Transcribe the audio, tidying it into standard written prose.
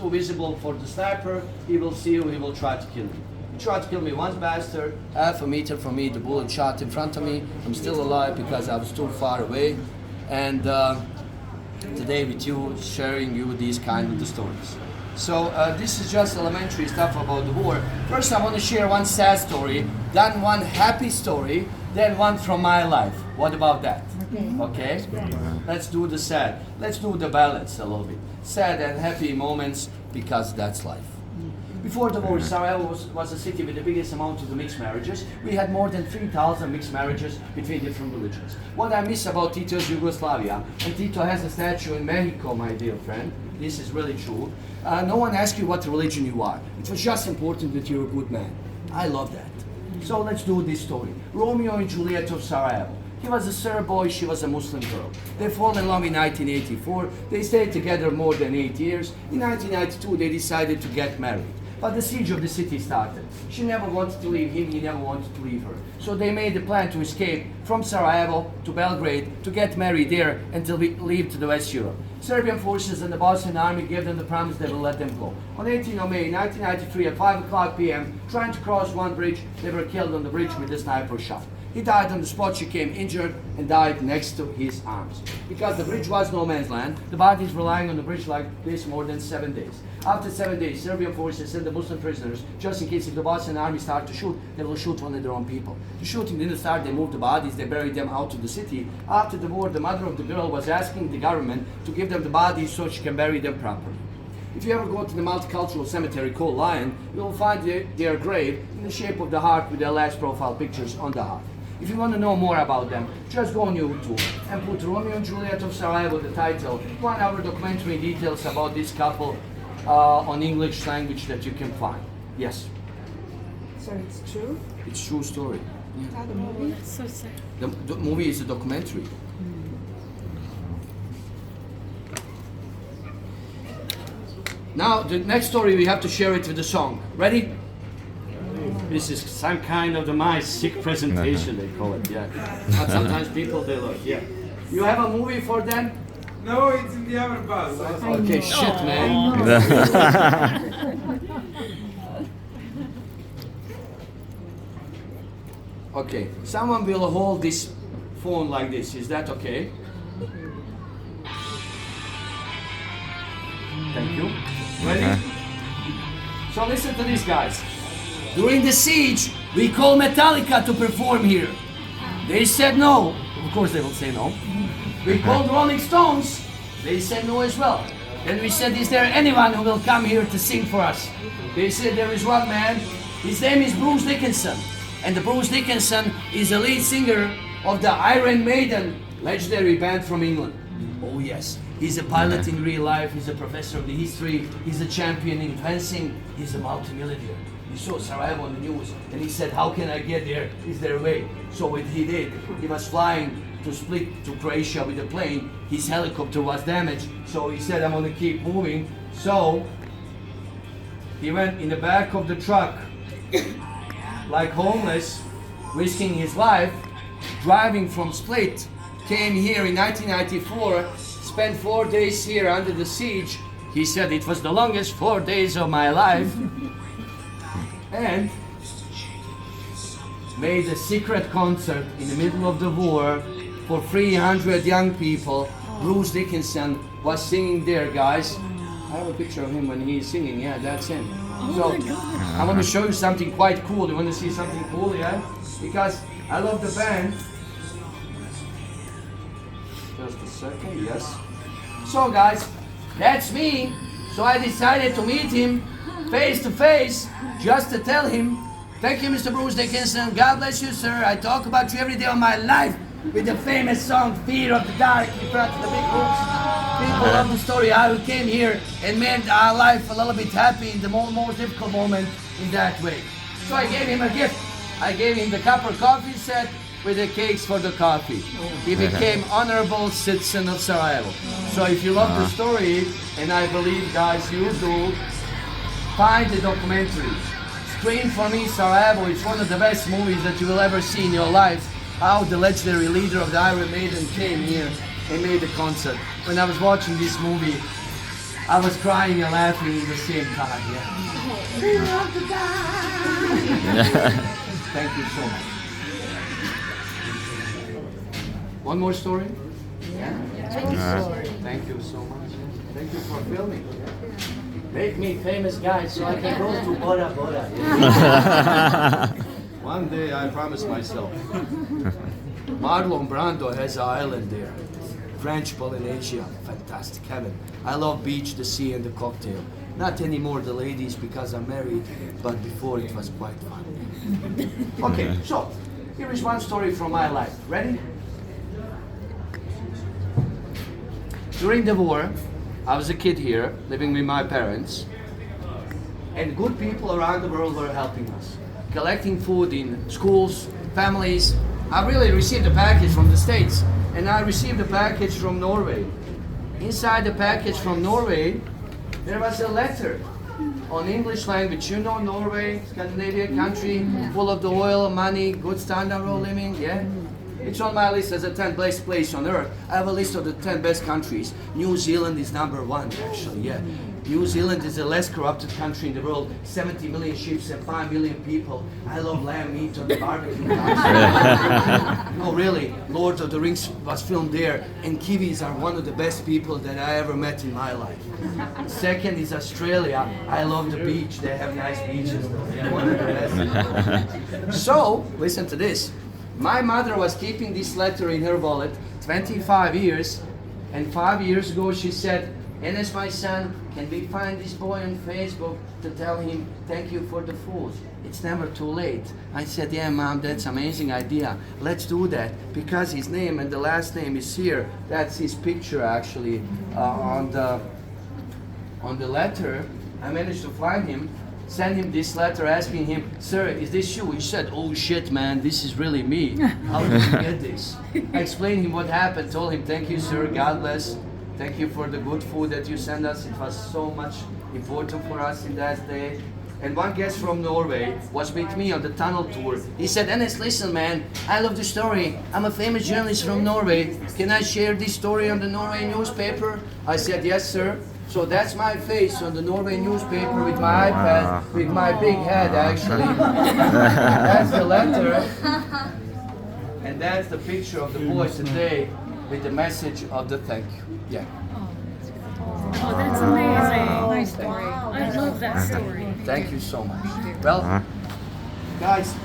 too visible for the sniper, he will see you, he will try to kill you. He tried to kill me once, bastard, half a meter from me, the bullet shot in front of me. I'm still alive because I was too far away. And today with you, sharing you these kind of the stories. So this is just elementary stuff about the war. First I want to share one sad story, then one happy story, then one from my life. What about that? Okay? Let's do the sad. Let's do the balance a little bit. Sad and happy moments, because that's life. Before the war, Sarajevo was a city with the biggest amount of the mixed marriages. We had more than 3,000 mixed marriages between different religions. What I miss about Tito's Yugoslavia, and Tito has a statue in Mexico, my dear friend, this is really true. No one asks you what religion you are. It was just important that you're a good man. I love that. So let's do this story. Romeo and Juliet of Sarajevo. He was a Serb boy, she was a Muslim girl. They fall in love in 1984. They stayed together more than 8 years. In 1992, they decided to get married. But the siege of the city started. She never wanted to leave him, he never wanted to leave her. So they made a plan to escape from Sarajevo to Belgrade to get married there until we leave to the West Europe. Serbian forces and the Bosnian army gave them the promise they will let them go. On 18th of May 1993 at 5 o'clock p.m., trying to cross one bridge, they were killed on the bridge with a sniper shot. He died on the spot, she came injured and died next to his arms. Because the bridge was no man's land, the bodies were lying on the bridge like this more than 7 days. After 7 days, Serbian forces sent the Muslim prisoners, just in case if the Bosnian army start to shoot, they will shoot one of their own people. The shooting didn't start, they moved the bodies, they buried them out of the city. After the war, the mother of the girl was asking the government to give them the bodies so she can bury them properly. If you ever go to the multicultural cemetery called Lion, you will find their grave in the shape of the heart with their last profile pictures on the heart. If you want to know more about them, just go on YouTube and put Romeo and Juliet of Sarajevo, the title, 1 hour documentary details about this couple on English language that you can find. Yes? So it's true? It's true story. Yeah. The movie? That's so sad. The movie is a documentary. Now, the next story, we have to share it with the song. Ready? This is some kind of my sick presentation, they call it, yeah. But sometimes people, they look, yeah. You have a movie for them? No, it's in the other bus. Okay, shit, man. Okay, someone will hold this phone like this. Is that okay? Thank you. Ready? So listen to this, guys. During the siege, we called Metallica to perform here. They said no. Of course they will say no. We called Rolling Stones. They said no as well. Then we said, is there anyone who will come here to sing for us? They said there is one man. His name is Bruce Dickinson. And the Bruce Dickinson is the lead singer of the Iron Maiden, legendary band from England. Oh yes. He's a pilot in real life. He's a professor of the history. He's a champion in fencing. He's a multimillionaire. He saw Sarajevo on the news and he said, how can I get there? Is there a way? So what he did, he was flying to Split to Croatia with a plane. His helicopter was damaged, so he said, I'm gonna keep moving. So he went in the back of the truck like homeless, risking his life, driving from Split, came here in 1994, spent 4 days here under the siege. He said it was the longest 4 days of my life. And made a secret concert in the middle of the war for 300 young people. Bruce Dickinson was singing there, guys. I have a picture of him when he's singing. Yeah, that's him. So I want to show you something quite cool. You want to see something cool, yeah? Because I love the band. Just a second, yes. So guys, that's me. So I decided to meet him face to face, just to tell him, thank you, Mr. Bruce Dickinson, God bless you, sir. I talk about you every day of my life with the famous song, Fear of the Dark, in front of the big rooms. People love the story, how we came here and made our life a little bit happy in the most difficult moment in that way. So I gave him a gift. I gave him the copper coffee set with the cakes for the coffee. He became honorable citizen of Sarajevo. So if you love the story, and I believe, guys, you do, find the documentary. Screen for Me Sarajevo. It's one of the best movies that you will ever see in your life. How the legendary leader of the Iron Maiden came here and made a concert. When I was watching this movie, I was crying and laughing at the same time. Yeah. Thank you so much. One more story? Thank you so much. Thank you for filming. Make me famous, guys, so I can go to Bora Bora. One day, I promise myself. Marlon Brando has an island there. French Polynesia, fantastic heaven. I love beach, the sea, and the cocktail. Not anymore the ladies because I'm married, but before it was quite fun. Okay, so here is one story from my life. Ready? During the war, I was a kid here, living with my parents, and good people around the world were helping us, collecting food in schools, families. I really received a package from the States, and I received a package from Norway. Inside the package from Norway, there was a letter on English language. You know Norway, Scandinavian country, full of the oil, money, good standard of living, yeah? It's on my list as a 10th best place on earth. I have a list of the 10 best countries. New Zealand is number 1, actually, yeah. New Zealand is the less corrupted country in the world. 70 million sheep and 5 million people. I love lamb meat on the barbecue. No, really, Lord of the Rings was filmed there, and Kiwis are one of the best people that I ever met in my life. Second is Australia. I love the beach. They have nice beaches. They're one of the best. So, listen to this. My mother was keeping this letter in her wallet 25 years, and 5 years ago she said, Enes, my son, can we find this boy on Facebook to tell him thank you for the food? It's never too late. I said, yeah, Mom, that's an amazing idea. Let's do that, because his name and the last name is here. That's his picture, actually, on the letter. I managed to find him, send him this letter asking him, sir, is this you? He said, oh shit, man, this is really me. How did you get this? I explained him what happened, told him, thank you, sir, God bless. Thank you for the good food that you sent us. It was so much important for us in that day. And one guest from Norway was with me on the tunnel tour. He said, Enes, listen, man, I love the story. I'm a famous journalist from Norway. Can I share this story on the Norway newspaper? I said, yes, sir. So that's my face on the Norway newspaper with my iPad, with my big head, actually. That's the letter. And that's the picture of the boy today with the message of the thank you. Yeah. Oh, that's amazing. Nice story. I love that story. Thank you so much. Well, guys,